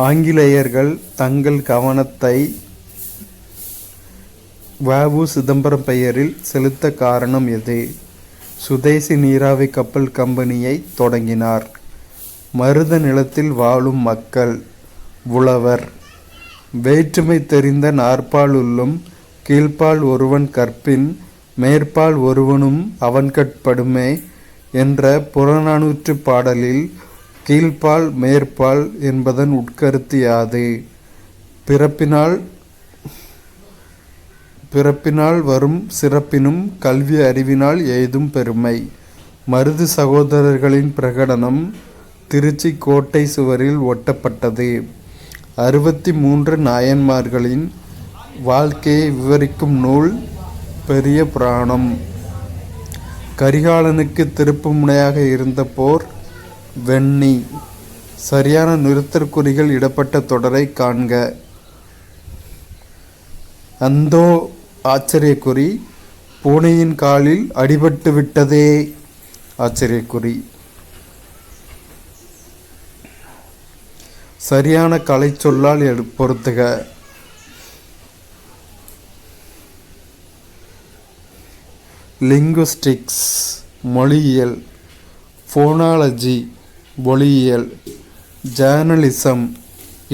ஆங்கிலேயர்கள் தங்கள் கவனத்தை வ.உ. சிதம்பரம் பெயரில் செலுத்த காரணம் எது? சுதேசி நீராவி கப்பல் கம்பெனியை தொடங்கினார். மருத நிலத்தில் வாழும் மக்கள் உழவர். வேற்றுமை தெரிந்த நாற்பாலுள்ளும் கீழ்ப்பால் ஒருவன் கற்பின் மேற்பால் ஒருவனும் அவன்கட்படுமே என்ற புறநானூற்று பாடலில் கீழ்ப்பால் மேற்பால் என்பதன் உட்கருத்து யாது? பிறப்பினால் வரும் சிறப்பினும் கல்வி அறிவினால் எய்தும் பெருமை. மருது சகோதரர்களின் பிரகடனம் திருச்சி கோட்டை சுவரில் ஒட்டப்பட்டது. 63 நாயன்மார்களின் வாழ்க்கையை விவரிக்கும் நூல் பெரிய புராணம். கரிகாலனுக்கு திருப்பு முனையாக இருந்த போர் வெண்ணி. சரியான நிறுத்தற்குறிகள் இடப்பட்ட தொடரை காண்க. அந்தோ ஆச்சரியக்குறி. பூனையின் காலில் அடிபட்டு விட்டதே ஆச்சரியக்குறி. சரியான கலை சொல்லால் பொருத்துக. லிங்குஸ்டிக்ஸ் மொழியியல், ஃபோனாலஜி ஒலியியல், ஜேர்னலிசம்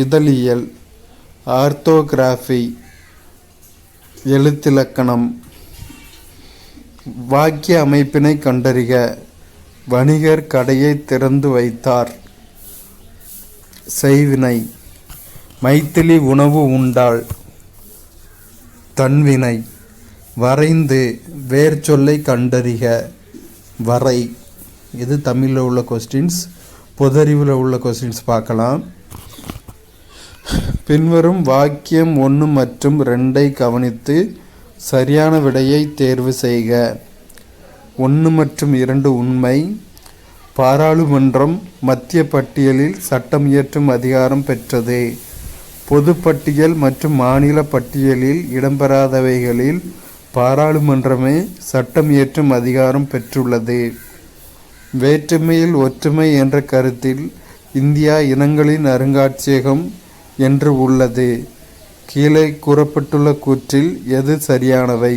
இதழியல், ஆர்த்தோகிராஃபி எழுத்திலக்கணம். வாக்கிய அமைப்பினை கண்டறிக. வணிகர் கடையை திறந்து வைத்தார். செய்வினை. மைத்திலி உணவு உண்டாள். தன்வினை. வரைந்து வேர் சொல்லை கண்டறிக. வரை. இது தமிழில் உள்ள கொஸ்டின்ஸ். பொதறிவில் உள்ள கொஸ்டின்ஸ் பார்க்கலாம். பின்வரும் வாக்கியம் 1 மற்றும் 2 கவனித்து சரியான விடையை தேர்வு செய்க. 1 மற்றும் 2 உண்மை. பாராளுமன்றம் மத்திய பட்டியலில் சட்டம் இயற்றும் அதிகாரம் பெற்றது. பொது பட்டியல் மற்றும் மாநில பட்டியலில் இடம்பெறாதவைகளில் பாராளுமன்றமே சட்டம் இயற்றும் அதிகாரம் பெற்றுள்ளது. வேற்றுமையில் ஒற்றுமை என்ற கருத்தில் இந்தியா இனங்களின் அருங்காட்சியகம் என்று உள்ளது. கீழே கூறப்பட்டுள்ள கூற்றில் எது சரியானவை?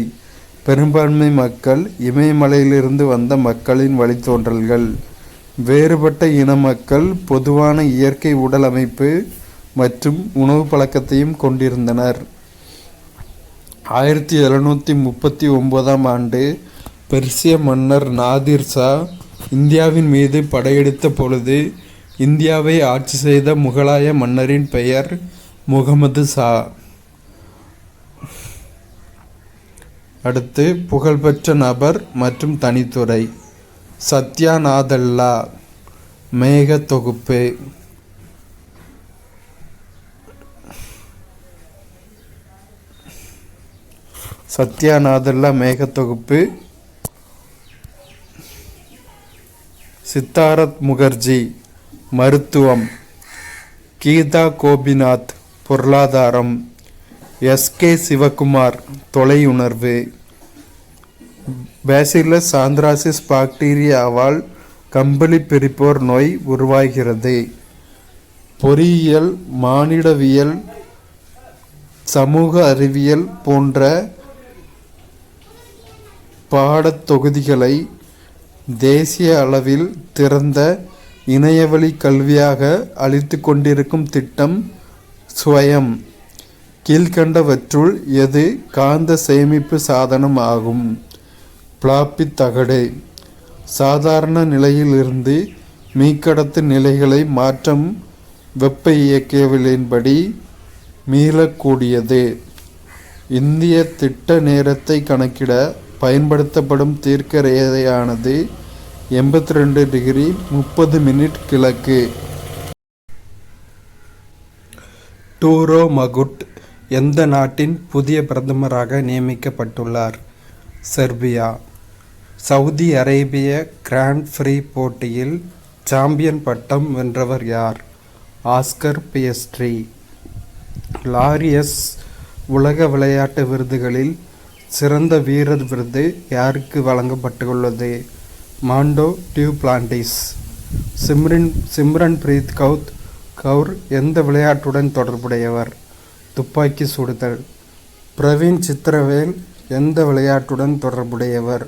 பெரும்பான்மை மக்கள் இமயமலையிலிருந்து வந்த மக்களின் வழித்தோன்றல்கள். வேறுபட்ட இன மக்கள் பொதுவான இயற்கை உடல் அமைப்பு மற்றும் உணவு பழக்கத்தையும் கொண்டிருந்தனர். 1739ஆம் ஆண்டு பெர்சிய மன்னர் நாதிர் ஷா இந்தியாவின் மீது படையெடுத்த பொழுது இந்தியாவை ஆட்சி செய்த முகலாய மன்னரின் பெயர் முகமது ஷா. அடுத்து புகழ்பெற்ற நபர் மற்றும் தனித்துறை. சத்யா நாதல்லா மேக தொகுப்பு. சத்யா நாதல்லா மேக தொகுப்பு. சித்தாரத் முகர்ஜி மருத்துவம். கீதா கோபிநாத் பொருளாதாரம். எஸ்.கே. சிவகுமார் தொலையுணர்வு. பேசிலஸ் ஆந்த்ராசிஸ் பாக்டீரியாவால் கம்பளி பிரிப்போர் நோய் உருவாகிறது. பொறியியல், மானிடவியல், சமூக அறிவியல் போன்ற பாடத்தொகுதிகளை தேசிய அளவில் திறந்த இணையவழி கல்வியாக அளித்து கொண்டிருக்கும் திட்டம் ஸ்வயம். கீழ்கண்டவற்றுள் எது காந்த சேமிப்பு சாதனம் ஆகும்? பிளாப்பி தகடு. சாதாரண நிலையிலிருந்து மீக்கடத்து நிலைகளை மாற்றம் வெப்ப இயக்கவியலின்படி மீளக்கூடியது. இந்திய திட்ட நேரத்தை கணக்கிட பயன்படுத்தப்படும் தீர்க்க ரேகையானது 82 டிகிரி 30 மினிட் கிழக்கு. டூரோ மகுட் எந்த நாட்டின் புதிய பிரதமராக நியமிக்கப்பட்டுள்ளார்? செர்பியா. சவுதி அரேபிய கிராண்ட் ஃப்ரீ போட்டியில் சாம்பியன் பட்டம் வென்றவர் யார்? ஆஸ்கர் பியஸ்ட்ரி. லாரியஸ் உலக விளையாட்டு விருதுகளில் சிறந்த வீரர் விருது யாருக்கு வழங்கப்பட்டுள்ளது? மாண்டோ டியூப்ளாண்டிஸ். சிம்ரன் பிரீத் கவுர் கவுர் எந்த விளையாட்டுடன் தொடர்புடையவர்? துப்பாக்கி சுடுதல். பிரவீன் சித்திரவேல் எந்த விளையாட்டுடன் தொடர்புடையவர்?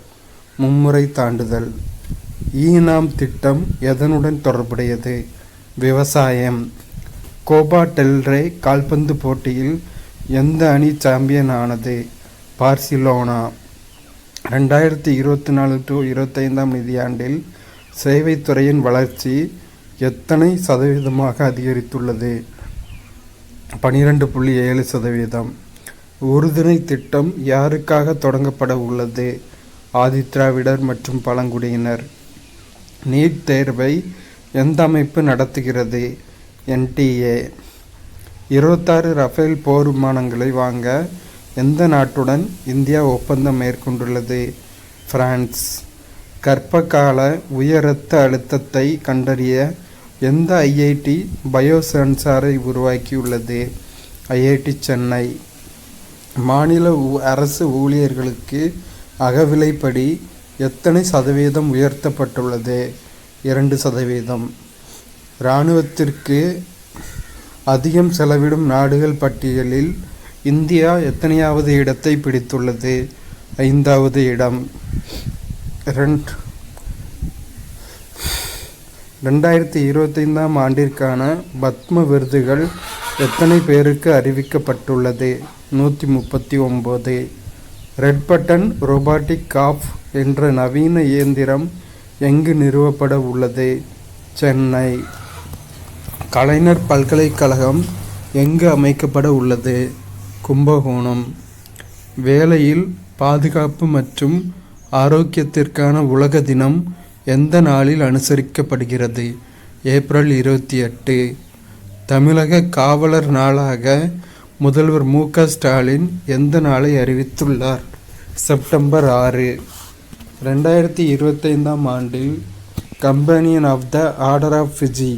மும்முறை தாண்டுதல். ஈனாம் திட்டம் எதனுடன் தொடர்புடையது? விவசாயம். கோபா டெல்ரே கால்பந்து போட்டியில் எந்த அணி சாம்பியன் ஆனது? பார்சிலோனா. 2024-25 நிதியாண்டில் சேவைத்துறையின் வளர்ச்சி எத்தனை சதவீதமாக அதிகரித்துள்ளது? 12.7%. உறுதுணை திட்டம் யாருக்காக தொடங்கப்பட உள்ளது? ஆதிதிராவிடர் மற்றும் பழங்குடியினர். நீட் தேர்வை எந்த அமைப்பு நடத்துகிறது? NTA. 26 ரஃபேல் போர் விமானங்களை வாங்க எந்த நாட்டுடன் இந்தியா ஒப்பந்தம் மேற்கொண்டுள்ளது? பிரான்ஸ். கர்ப்பகால உயர் இரத்த அழுத்தத்தை கண்டறிய எந்த IIT பயோசென்சாரை உருவாக்கியுள்ளது? IIT சென்னை. மாநில அரசு ஊழியர்களுக்கு அகவிலைப்படி எத்தனை சதவீதம் உயர்த்தப்பட்டுள்ளது? 2%. இராணுவத்திற்கு அதிகம் செலவிடும் நாடுகள் பட்டியலில் இந்தியா எத்தனையாவது இடத்தை பிடித்துள்ளது? 5வது இடம். 2025 ஆண்டிற்கான பத்ம விருதுகள் எத்தனை பேருக்கு அறிவிக்கப்பட்டுள்ளது? 139. ரெட் பட்டன் ரோபாட்டிக் காஃப் என்ற நவீன இயந்திரம் எங்கு நிறுவப்பட உள்ளது? சென்னை. கலைஞர் பல்கலைக்கழகம் எங்கு அமைக்கப்பட உள்ளது? கும்பகோணம். வேலையில் பாதுகாப்பு மற்றும் ஆரோக்கியத்திற்கான உலக தினம் எந்த நாளில் அனுசரிக்கப்படுகிறது? ஏப்ரல் 28. தமிழக காவலர் நாளாக முதல்வர் மு.க. ஸ்டாலின் எந்த நாளை அறிவித்துள்ளார்? செப்டம்பர் 6. 2025 ஆண்டில் companion of the order of Fiji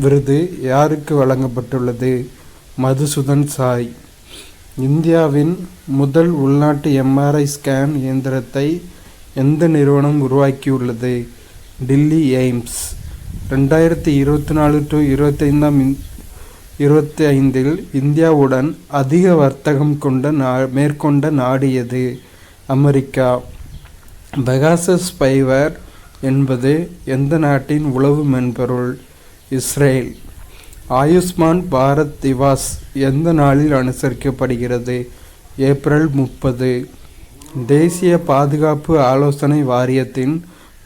விருது யாருக்கு வழங்கப்பட்டுள்ளது? மதுசூதன் சாய். இந்தியாவின் முதல் உள்நாட்டு MRI ஸ்கேன் இயந்திரத்தை எந்த நிறுவனம் உருவாக்கியுள்ளது? டில்லி எய்ம்ஸ். 2024-25 இந்தியாவுடன் அதிக வர்த்தகம் மேற்கொண்ட நாடு எது? அமெரிக்கா. பெகாசஸ் ஸ்பைவேர் என்பது எந்த நாட்டின் உளவு மென்பொருள்? இஸ்ரேல். ஆயுஷ்மான் பாரத் திவாஸ் எந்த நாளில் அனுசரிக்கப்படுகிறது? ஏப்ரல் 30. தேசிய பாதுகாப்பு ஆலோசனை வாரியத்தின்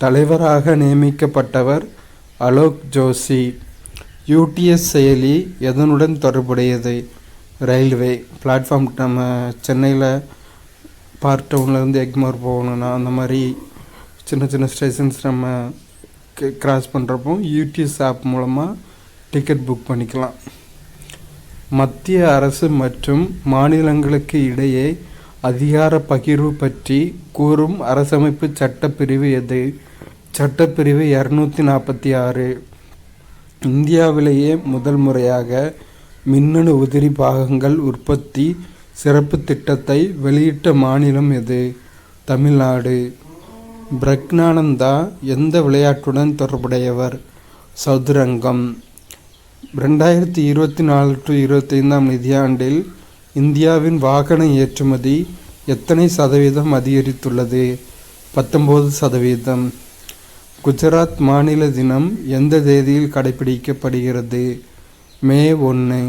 தலைவராக நியமிக்கப்பட்டவர் அலோக் ஜோஷி. UTS செயலி எதனுடன் தொடர்புடையது? ரயில்வே. பிளாட்ஃபார்ம். நம்ம சென்னையில் பார்ட் டவுன்லேருந்து எக்மோர் போகணுன்னா அந்த மாதிரி சின்ன சின்ன ஸ்டேஷன்ஸ் நம்ம கிராஸ் பண்ணுறப்போ UTS ஆப் மூலமாக டிக்கெட் புக் பண்ணிக்கலாம். மத்திய அரசு மற்றும் மாநிலங்களுக்கு இடையே அதிகார பகிர்வு பற்றி கூறும் அரசமைப்பு சட்டப்பிரிவு எது? சட்டப்பிரிவு 246. இந்தியாவிலேயே முதல் முறையாக மின்னணு உதிரி பாகங்கள் உற்பத்தி சிறப்பு திட்டத்தை வெளியிட்ட மாநிலம் எது? தமிழ்நாடு. பிரக்ஞானந்தா எந்த விளையாட்டுடன் தொடர்புடையவர்? சதுரங்கம். 2024-25 நிதியாண்டில் இந்தியாவின் வாகன ஏற்றுமதி எத்தனை சதவீதம் அதிகரித்துள்ளது? 19%. குஜராத் மாநில தினம் எந்த தேதியில் கடைபிடிக்கப்படுகிறது? மே 1.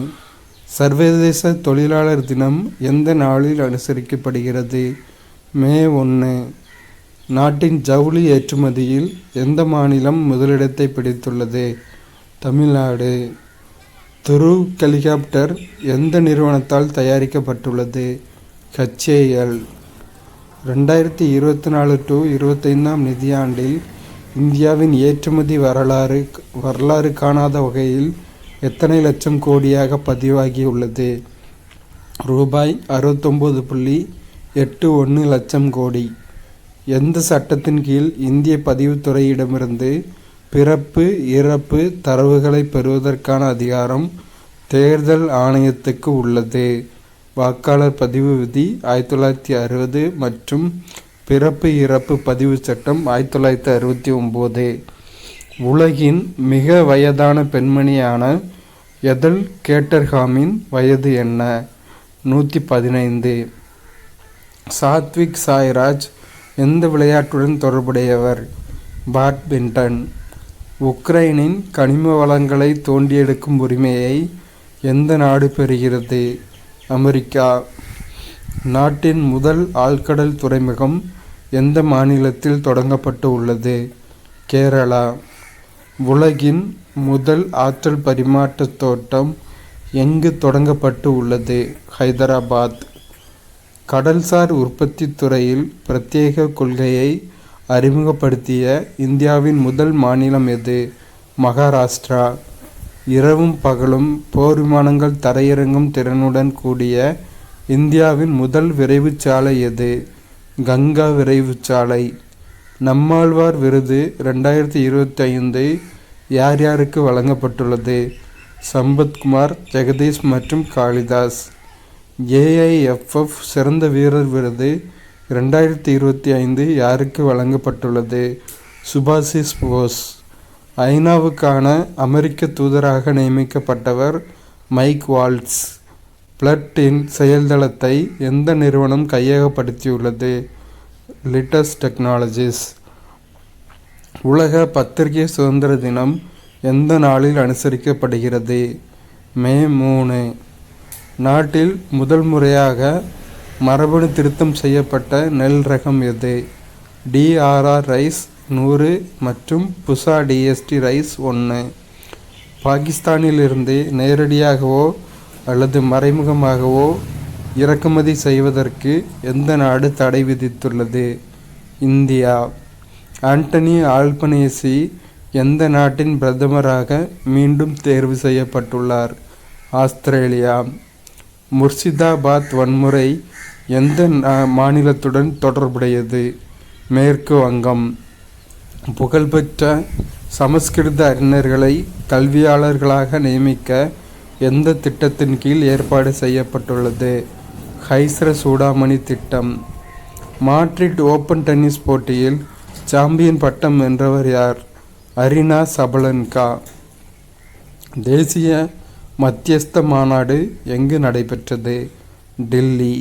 சர்வதேச தொழிலாளர் தினம் எந்த நாளில் அனுசரிக்கப்படுகிறது? மே 1. நாட்டின் ஜவுளி ஏற்றுமதியில் எந்த மாநிலம் முதலிடத்தை பிடித்துள்ளது? தமிழ்நாடு. துருவ் ஹெலிகாப்டர் எந்த நிறுவனத்தால் தயாரிக்கப்பட்டுள்ளது? HAL. 2024-25 நிதியாண்டில் இந்தியாவின் ஏற்றுமதி வரலாறு காணாத வகையில் எத்தனை லட்சம் கோடியாக பதிவாகியுள்ளது? ரூபாய் 69.81 லட்சம் கோடி. எந்த சட்டத்தின் கீழ் இந்திய பதிவுத்துறையிடமிருந்து பிறப்பு இறப்பு தரவுகளை பெறுவதற்கான அதிகாரம் தேர்தல் ஆணையத்துக்கு உள்ளது? வாக்காளர் பதிவு விதி 1960 மற்றும் பிறப்பு இறப்பு பதிவு சட்டம் 1969. உலகின் மிக வயதான பெண்மணியான எதல் கேட்டர்ஹாமின் வயது என்ன? 115. சாத்விக் சாய்ராஜ் எந்த விளையாட்டுடன் தொடர்புடையவர்? பேட்மிண்டன். உக்ரைனின் கனிம வளங்களை தோண்டியெடுக்கும் உரிமையை எந்த நாடு பெறுகிறது? அமெரிக்கா. நாட்டின் முதல் ஆழ்கடல் துறைமுகம் எந்த மாநிலத்தில் தொடங்கப்பட்டு உள்ளது? கேரளா. உலகின் முதல் ஆற்றல் பரிமாற்ற தோட்டம் எங்கு தொடங்கப்பட்டு உள்ளது? ஹைதராபாத். கடல்சார் உற்பத்தி துறையில் பிரத்யேக கொள்கையை அறிமுகப்படுத்திய இந்தியாவின் முதல் மாநிலம் எது? மகாராஷ்டிரா. இரவும் பகலும் போர் விமானங்கள் தரையிறங்கும் திறனுடன் கூடிய இந்தியாவின் முதல் விரைவுச் சாலை எது? கங்கா விரைவுச் சாலை. நம்மாழ்வார் விருது 2025 யார் யாருக்கு வழங்கப்பட்டுள்ளது? சம்பத்குமார், ஜெகதீஷ் மற்றும் காளிதாஸ். AIFF சிறந்த வீரர் விருது 2025 யாருக்கு வழங்கப்பட்டுள்ளது? சுபாஷிஸ் போஸ். ஐநாவுக்கான அமெரிக்க தூதராக நியமிக்கப்பட்டவர் மைக் வால்ட்ஸ். பிளட்-இன் செயல்தளத்தை எந்த நிறுவனம் கையகப்படுத்தியுள்ளது? லிட்டஸ் டெக்னாலஜிஸ். உலக பத்திரிகை சுதந்திர தினம் எந்த நாளில் அனுசரிக்கப்படுகிறது? மே 3. நாட்டில் முதல் முறையாக மரபணு திருத்தம் செய்யப்பட்ட நெல் ரகம் எது? DRR ரைஸ் 100 மற்றும் புசா DST ரைஸ் 1. பாகிஸ்தானிலிருந்து நேரடியாகவோ அல்லது மறைமுகமாகவோ இறக்குமதி செய்வதற்கு எந்த நாடு தடை விதித்துள்ளது? இந்தியா. ஆண்டனி ஆல்பனேசி எந்த நாட்டின் பிரதமராக மீண்டும் தேர்வு செய்யப்பட்டுள்ளார்? ஆஸ்திரேலியா. முர்ஷிதாபாத் வன்முறை எந்த மாநிலத்துடன் தொடர்புடையது? மேற்கு வங்கம். புகழ்பெற்ற சமஸ்கிருத அறிஞர்களை கல்வியாளர்களாக நியமிக்க எந்த திட்டத்தின் கீழ் ஏற்பாடு செய்யப்பட்டுள்ளது? ஹைஸ்ர சூடாமணி திட்டம். மாட்ரிட் ஓப்பன் டென்னிஸ் போட்டியில் சாம்பியன் பட்டம் வென்றவர் யார்? Aryna Sabalenka. தேசிய மத்தியஸ்த மாநாடு எங்கு நடைபெற்றது? டெல்லி.